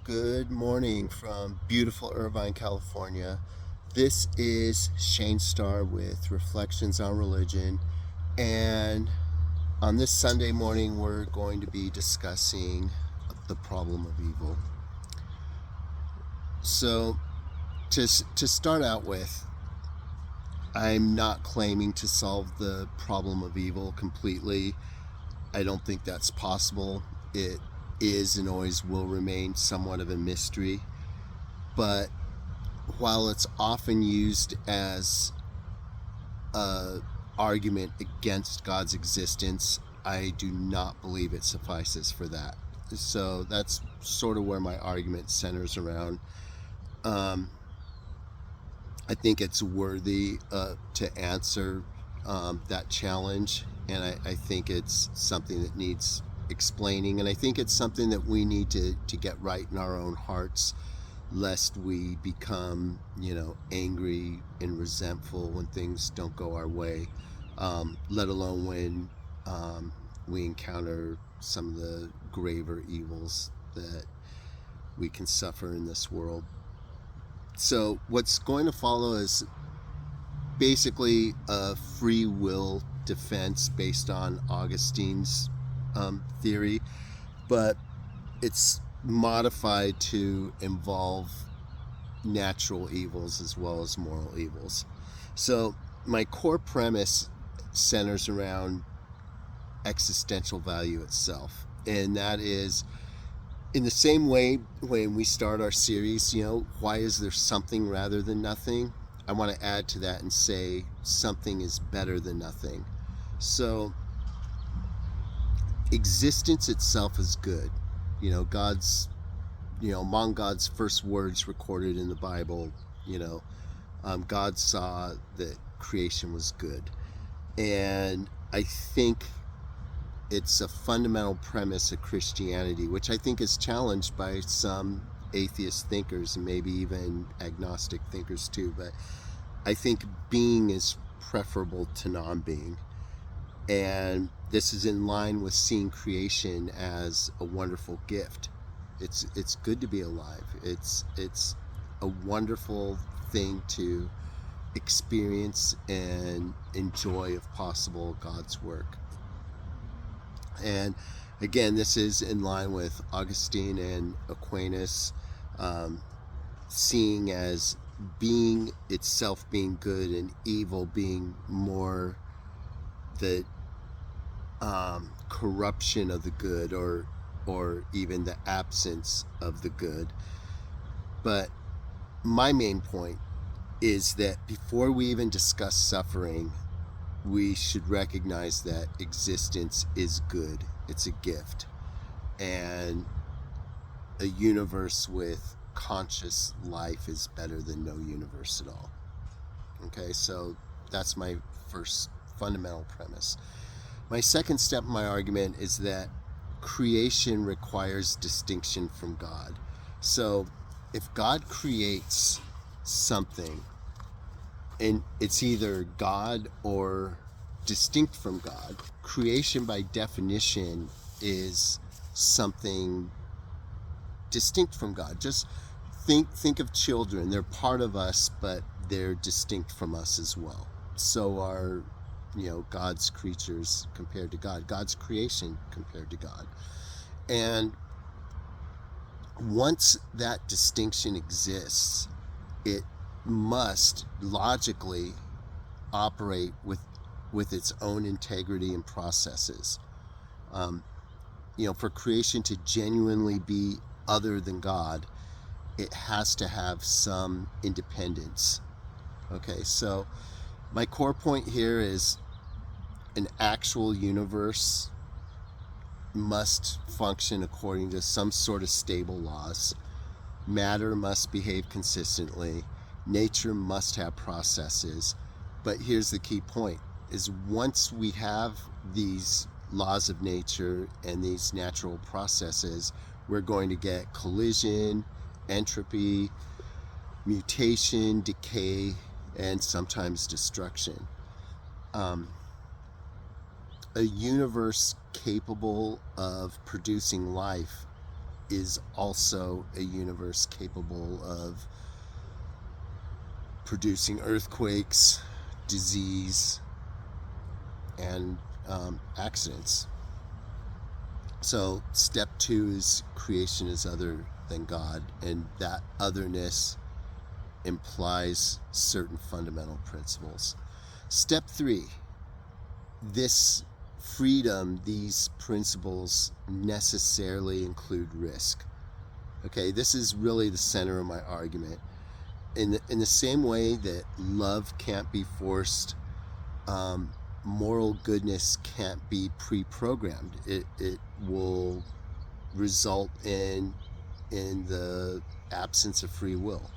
Good morning from beautiful Irvine, California. This is Shane Starr with Reflections on Religion. And on this Sunday morning, we're going to be discussing the problem of evil. So, to start out with, I'm not claiming to solve the problem of evil completely. I don't think that's possible. It is and always will remain somewhat of a mystery. But while it's often used as a argument against God's existence, I do not believe it suffices for that. So that's sort of where my argument centers around. I think it's worthy to answer that challenge, and I think it's something that needs explaining, and I think it's something that we need to get right in our own hearts, lest we become, angry and resentful when things don't go our way, let alone when we encounter some of the graver evils that we can suffer in this world. So what's going to follow is basically a free will defense based on Augustine's theory, but it's modified to involve natural evils as well as moral evils. So my core premise centers around existential value itself, and that is, in the same way when we start our series, why is there something rather than nothing? I want to add to that and say something is better than nothing. So existence itself is good. God's, among God's first words recorded in the Bible, God saw that creation was good. And I think it's a fundamental premise of Christianity, which I think is challenged by some atheist thinkers and maybe even agnostic thinkers too. But I think being is preferable to non-being. And this is in line with seeing creation as a wonderful gift. It's good to be alive. It's a wonderful thing to experience and enjoy, if possible, God's work. And again, this is in line with Augustine and Aquinas, seeing as being itself being good and evil being more the corruption of the good, or even the absence of the good. But my main point is that before we even discuss suffering, we should recognize that existence is good. It's a gift. And a universe with conscious life is better than no universe at all. Okay, so that's my first fundamental premise. My second step in my argument is that creation requires distinction from God. So if God creates something, and it's either God or distinct from God, creation by definition is something distinct from God. Just think of children. They're part of us, but they're distinct from us as well. So are, God's creatures compared to God, God's creation compared to God. And once that distinction exists, it must logically operate with its own integrity and processes. For creation to genuinely be other than God, it has to have some independence. Okay, so my core point here is an actual universe must function according to some sort of stable laws. Matter must behave consistently. Nature must have processes. But here's the key point, is once we have these laws of nature and these natural processes, we're going to get collision, entropy, mutation, decay, and sometimes destruction. A universe capable of producing life is also a universe capable of producing earthquakes, disease, and accidents. So step 2 is creation is other than God, and that otherness implies certain fundamental principles. Step 3, this freedom, these principles necessarily include risk. Okay, this is really the center of my argument. In the same way that love can't be forced, moral goodness can't be pre-programmed. It will result in the absence of free will.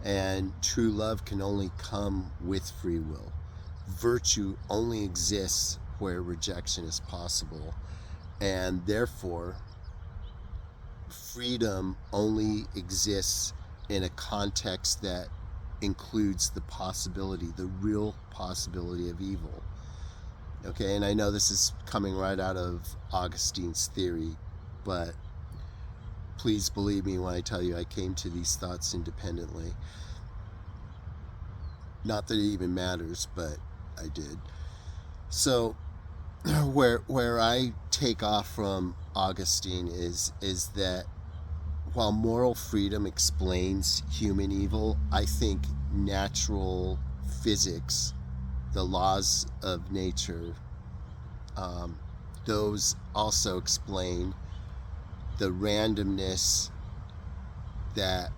And true love can only come with free will. Virtue only exists where rejection is possible. And therefore, freedom only exists in a context that includes the possibility, the real possibility of evil. Okay, and I know this is coming right out of Augustine's theory, but please believe me when I tell you I came to these thoughts independently. Not that it even matters, but I did. So where I take off from Augustine is that while moral freedom explains human evil, I think natural physics, the laws of nature, those also explain the randomness that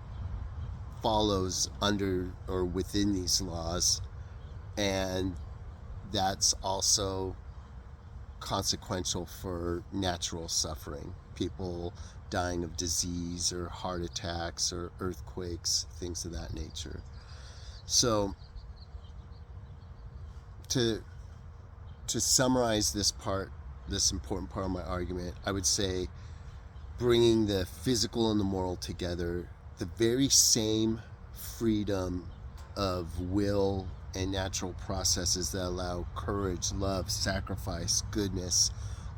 follows under or within these laws, and that's also consequential for natural suffering, people dying of disease or heart attacks or earthquakes, things of that nature. So to summarize this important part of my argument, I would say bringing the physical and the moral together, the very same freedom of will and natural processes that allow courage, love, sacrifice, goodness,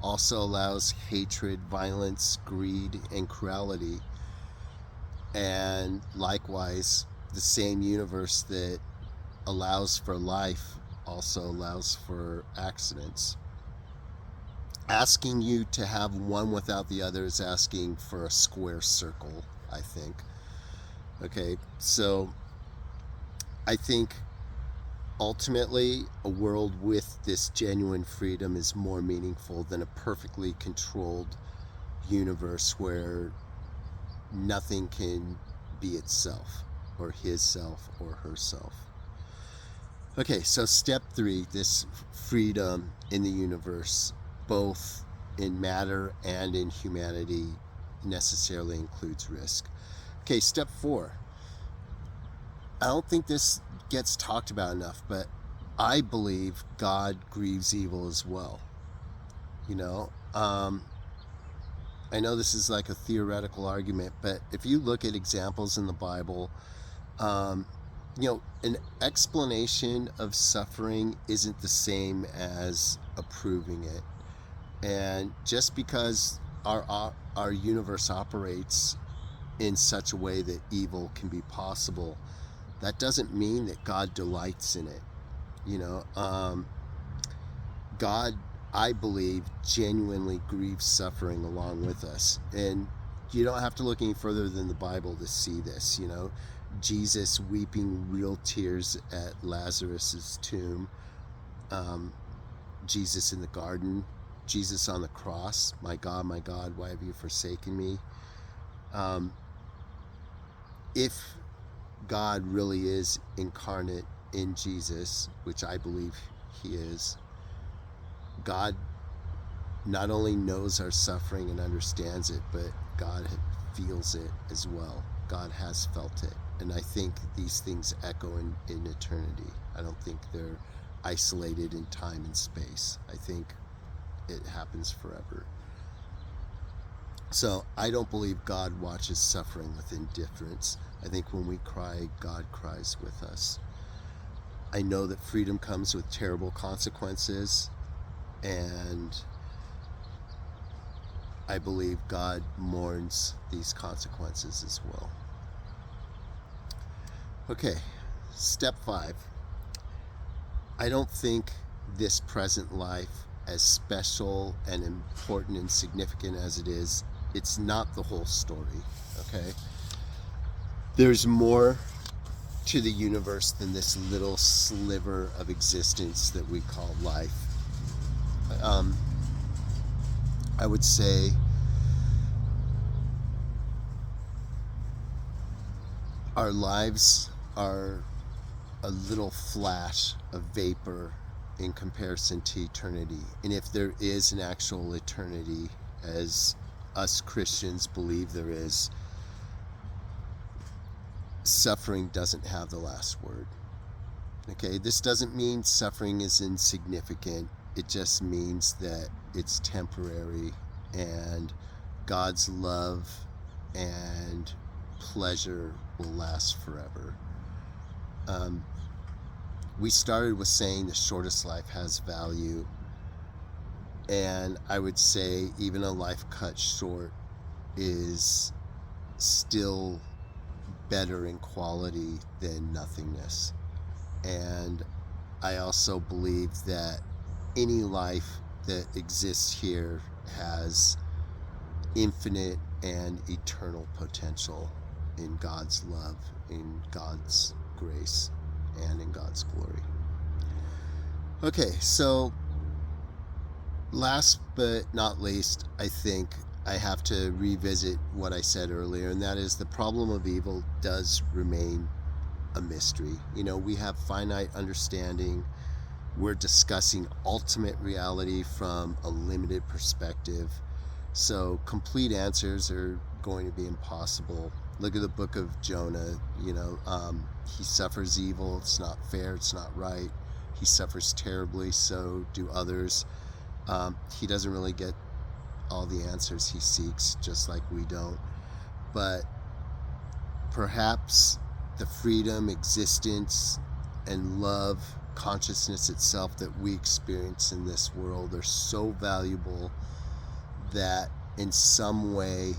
also allows hatred, violence, greed, and cruelty. And likewise, the same universe that allows for life also allows for accidents. Asking you to have one without the other is asking for a square circle, I think. Okay, so I think ultimately a world with this genuine freedom is more meaningful than a perfectly controlled universe where nothing can be itself or his self or herself. Okay, so step 3, this freedom in the universe, both in matter and in humanity, necessarily includes risk. Okay, step 4. I don't think this gets talked about enough, but I believe God grieves evil as well. You know, I know this is like a theoretical argument, but if you look at examples in the Bible, an explanation of suffering isn't the same as approving it. And just because our universe operates in such a way that evil can be possible, that doesn't mean that God delights in it. God, I believe, genuinely grieves suffering along with us. And you don't have to look any further than the Bible to see this. Jesus weeping real tears at Lazarus's tomb, Jesus in the garden, Jesus on the cross, my God, why have you forsaken me? If God really is incarnate in Jesus, which I believe he is, God not only knows our suffering and understands it, but God feels it as well. God has felt it. And I think these things echo in eternity. I don't think they're isolated in time and space. I think it happens forever. So I don't believe God watches suffering with indifference. I think when we cry, God cries with us. I know that freedom comes with terrible consequences, and I believe God mourns these consequences as well. Okay, step 5. I don't think this present life, as special and important and significant as it is, it's not the whole story, okay? There's more to the universe than this little sliver of existence that we call life. I would say our lives are a little flash of vapor in comparison to eternity. And if there is an actual eternity, as us Christians believe there is, suffering doesn't have the last word. Okay, this doesn't mean suffering is insignificant. It just means that it's temporary, and God's love and pleasure will last forever. We started with saying the shortest life has value, and I would say even a life cut short is still better in quality than nothingness. And I also believe that any life that exists here has infinite and eternal potential in God's love, in God's grace, and in God's glory. Okay, so last but not least, I think I have to revisit what I said earlier, and that is the problem of evil does remain a mystery. You know, we have finite understanding. We're discussing ultimate reality from a limited perspective. So complete answers are going to be impossible. Look at the book of Jonah. You know, he suffers evil. It's not fair. It's not right. He suffers terribly. So do others. He doesn't really get all the answers he seeks, just like we don't. But perhaps the freedom, existence, and love, consciousness itself that we experience in this world are so valuable that in some way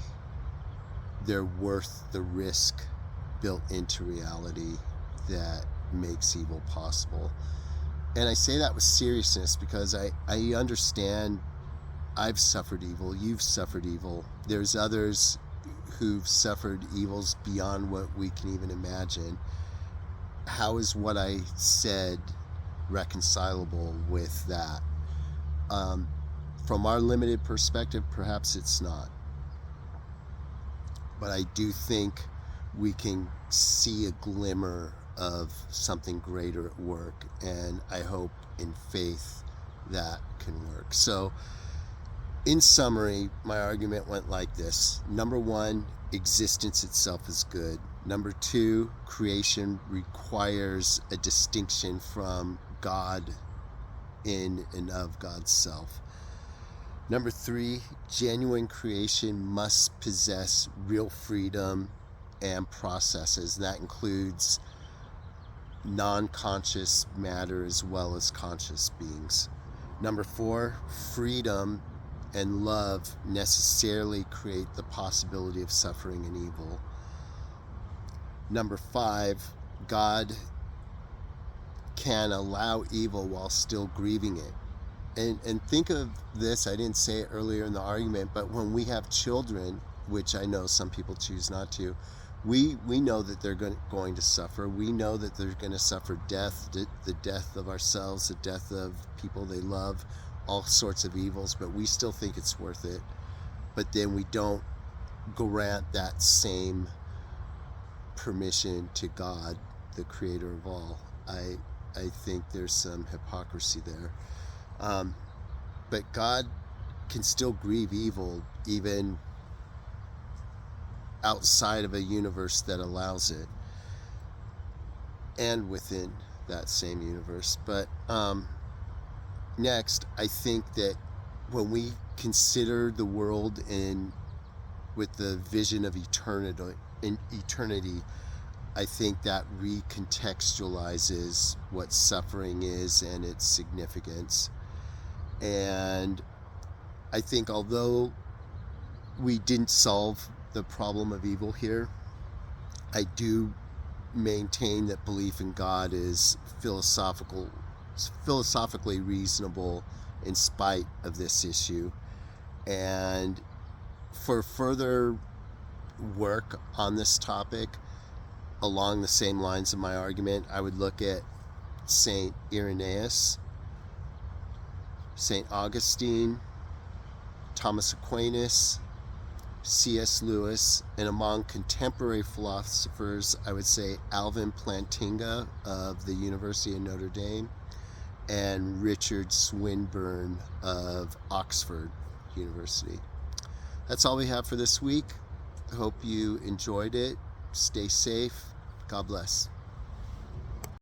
they're worth the risk built into reality that makes evil possible. And I say that with seriousness because I understand I've suffered evil, you've suffered evil. There's others who've suffered evils beyond what we can even imagine. How is what I said reconcilable with that? From our limited perspective, perhaps it's not. But I do think we can see a glimmer of something greater at work, and I hope in faith that can work. So in summary, my argument went like this. Number 1, existence itself is good. Number 2, creation requires a distinction from God in and of God's self. Number 3, genuine creation must possess real freedom and processes. That includes non-conscious matter as well as conscious beings. Number 4, freedom and love necessarily create the possibility of suffering and evil. Number 5, God can allow evil while still grieving it. And think of this, I didn't say it earlier in the argument, but when we have children, which I know some people choose not to, we know that they're going to suffer. We know that they're going to suffer death, the death of ourselves, the death of people they love, all sorts of evils, but we still think it's worth it. But then we don't grant that same permission to God, the creator of all. I think there's some hypocrisy there. But God can still grieve evil even outside of a universe that allows it, and within that same universe. But next, I think that when we consider the world with the vision of eternity, I think that recontextualizes what suffering is and its significance. And I think although we didn't solve the problem of evil here. I do maintain that belief in God is philosophically reasonable in spite of this issue. And for further work on this topic along the same lines of my argument, I would look at Saint Irenaeus, Saint Augustine, Thomas Aquinas, C.S. Lewis, and among contemporary philosophers, I would say Alvin Plantinga of the University of Notre Dame and Richard Swinburne of Oxford University. That's all we have for this week. I hope you enjoyed it. Stay safe. God bless.